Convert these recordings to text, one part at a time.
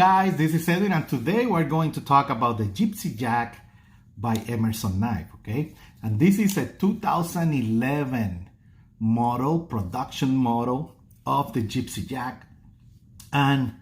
guys, this is Edwin, and today we're going to talk about the Gypsy Jack by Emerson knife, okay? And this is a 2011 model, production model of the Gypsy Jack. And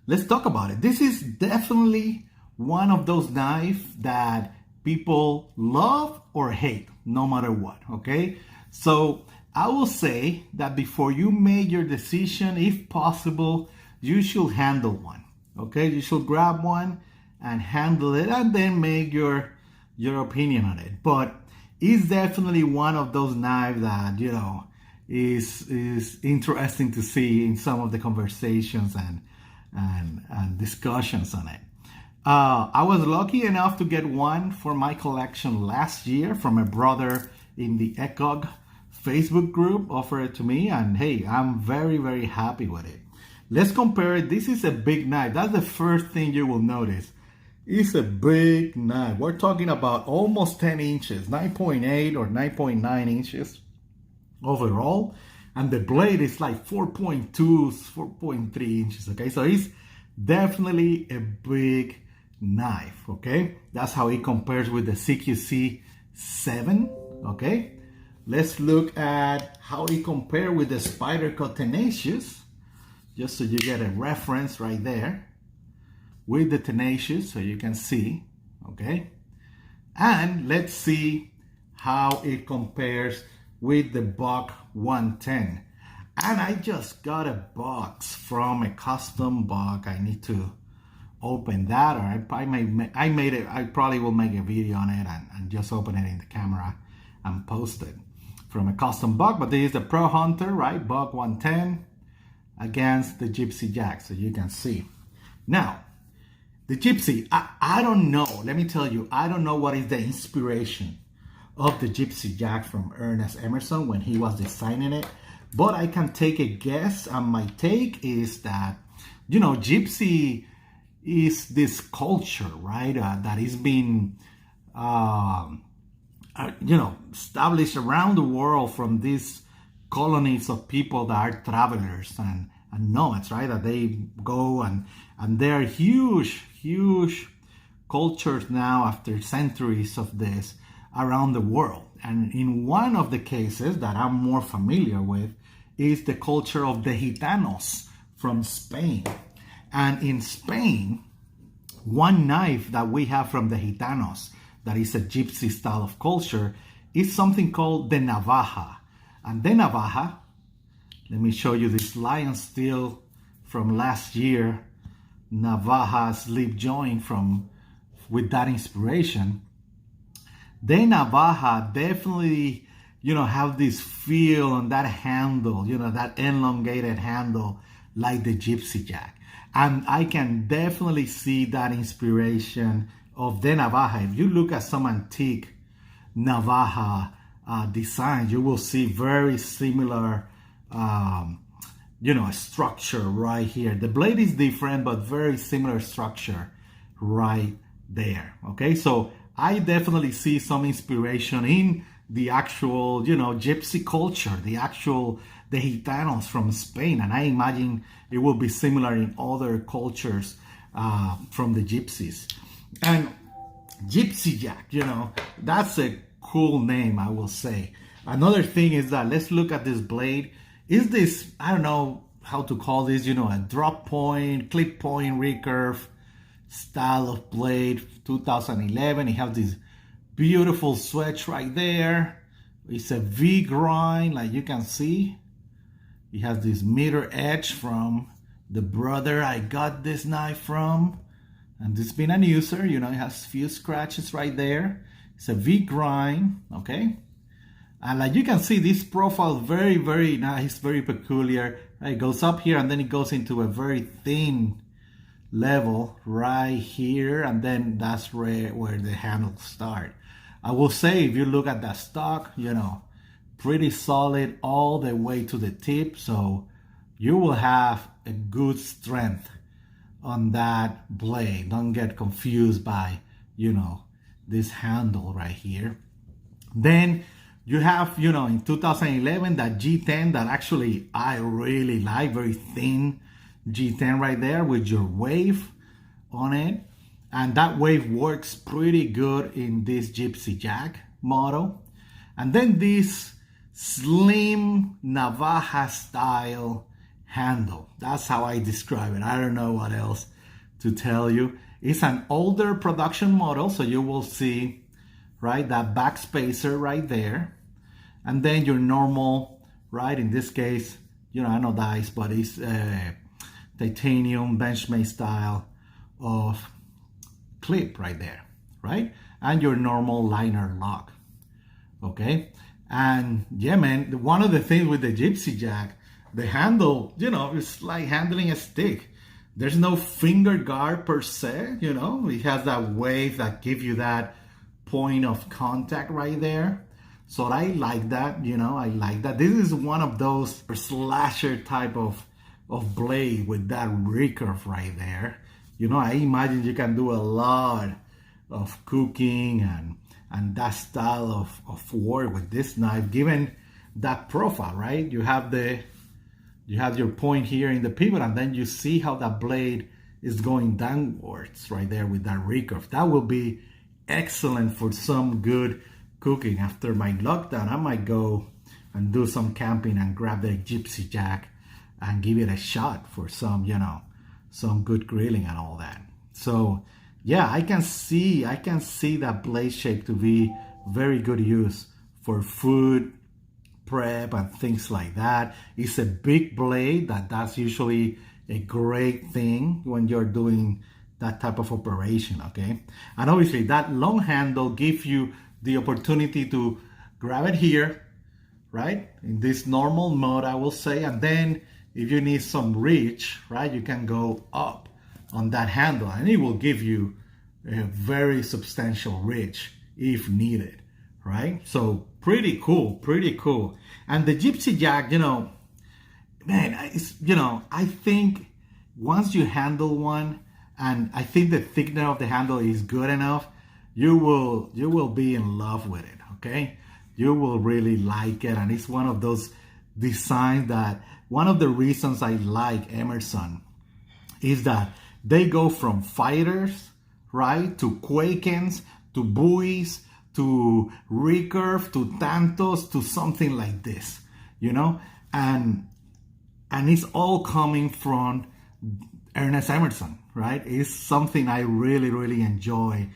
let's talk about it. This is definitely one of those knives that people love or hate, no matter what, okay? So I will say that before you make your decision, if possible, you should handle one, okay? You should grab one and handle it and then make your opinion on it. But it's definitely one of those knives that, you know, is interesting to see in some of the conversations and discussions on it. I was lucky enough to get one for my collection last year from a brother in the ECOG Facebook group, offered it to me, and hey, I'm very, very happy with it. Let's compare it. This is a big knife. That's the first thing you will notice. It's a big knife. We're talking about almost 10 inches, 9.8 or 9.9 inches overall. And the blade is like 4.2, 4.3 inches, okay? So it's definitely a big knife, okay? That's how it compares with the CQC 7, okay? Let's look at how it compares with the Spyderco Tenacious, just so you get a reference right there with the Tenacious, so you can see, okay? And let's see how it compares with the Buck 110. And I just got a box from a custom Buck. I need to open that, or I probably will make a video on it and just open it in the camera and post it from a custom Buck. But this is the Pro Hunter, right? Buck 110 against the Gypsy Jack, so you can see. Now, the Gypsy, I don't know, let me tell you, I don't know what is the inspiration of the Gypsy Jack from Ernest Emerson when he was designing it, but I can take a guess, and my take is that, you know, Gypsy is this culture, right, that is being, you know, established around the world from these colonies of people that are travelers and nomads, right? That they go and they're huge cultures now after centuries of this around the world. And in one of the cases that I'm more familiar with is the culture of the Gitanos from Spain. And in Spain, one knife that we have from the Gitanos that is a Gypsy style of culture is something called the Navaja. And the Navaja, let me show you this lion steel from last year, Navaja slip joint with that inspiration. The Navaja definitely, you know, have this feel on that handle, you know, that elongated handle like the Gypsy Jack. And I can definitely see that inspiration of the Navaja. If you look at some antique Navaja design, you will see very similar, you know, structure right here. The blade is different, but very similar structure right there. Okay, so I definitely see some inspiration in the actual, you know, Gypsy culture, the Gitanos from Spain, and I imagine it will be similar in other cultures from the Gypsies. And Gypsy Jack, you know, that's a cool name, I will say. Another thing is that let's look at this blade. Is this, I don't know how to call this, you know, a drop point, clip point, recurve style of blade, 2011. It has this beautiful switch right there. It's a V grind, like you can see. It has this mirror edge from the brother I got this knife from. And this being a user, you know, it has a few scratches right there. It's a V grind, okay? And like you can see, this profile is very, very nice, very peculiar. Right? It goes up here and then it goes into a very thin level right here, and then that's where the handles start. I will say, if you look at that stock, you know, pretty solid all the way to the tip, so you will have a good strength on that blade. Don't get confused by, you know, this handle right here. Then you have, you know, in 2011, that G10 that actually I really like, very thin G10 right there with your wave. on it. And that wave works pretty good in this Gypsy jack model. And then this slim Navaja style handle. That's how I describe it. I don't know what else to tell you. It's an older production model, so you will see, right, that back spacer right there. And then your normal, right, in this case, anodized, but it's titanium Benchmade style of clip right there, right? And your normal liner lock, okay? And yeah, man, one of the things with the Gypsy jack, the handle, it's like handling a stick. There's no finger guard per se, it has that wave that gives you that point of contact right there. So I like that, I like that. This is one of those slasher type of blade with that recurve right there. I imagine you can do a lot of cooking and that style of work with this knife, given that profile, right? You have your point here in the pivot, and then you see how that blade is going downwards right there with that recurve. That will be excellent for some good cooking. After my lockdown, I might go and do some camping and grab the Gypsy jack and give it a shot for some, some good grilling and all that. So yeah, I can see that blade shape to be very good use for food prep and things like that. It's a big blade that's usually a great thing when you're doing that type of operation, okay? And obviously that long handle gives you the opportunity to grab it here, right? In this normal mode, I will say, and then if you need some reach, right, you can go up on that handle and it will give you a very substantial reach if needed, right? So pretty cool. And the Gypsy jack, man, it's, I think once you handle one, and I think the thickness of the handle is good enough, you will be in love with it, okay? You will really like it. And it's one of those designs that, one of the reasons I like Emerson is that they go from fighters, right, to Quakens, to buoys, to recurve, to tantos, to something like this, and it's all coming from Ernest Emerson, right? It's something I really, really enjoy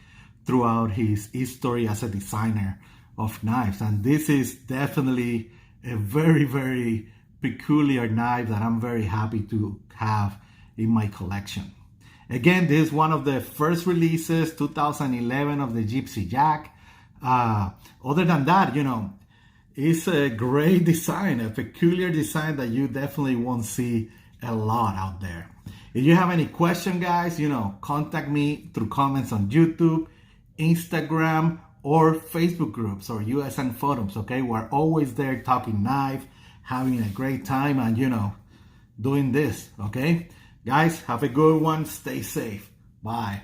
throughout his history as a designer of knives. And this is definitely a very, very peculiar knife that I'm very happy to have in my collection. Again, this is one of the first releases, 2011, of the Gypsy jack. Other than that, it's a great design, a peculiar design that you definitely won't see a lot out there. If you have any question, guys, contact me through comments on YouTube, Instagram, or Facebook groups or USN forums, okay? We're always there talking knife, having a great time, and, doing this, okay? Guys, have a good one. Stay safe. Bye.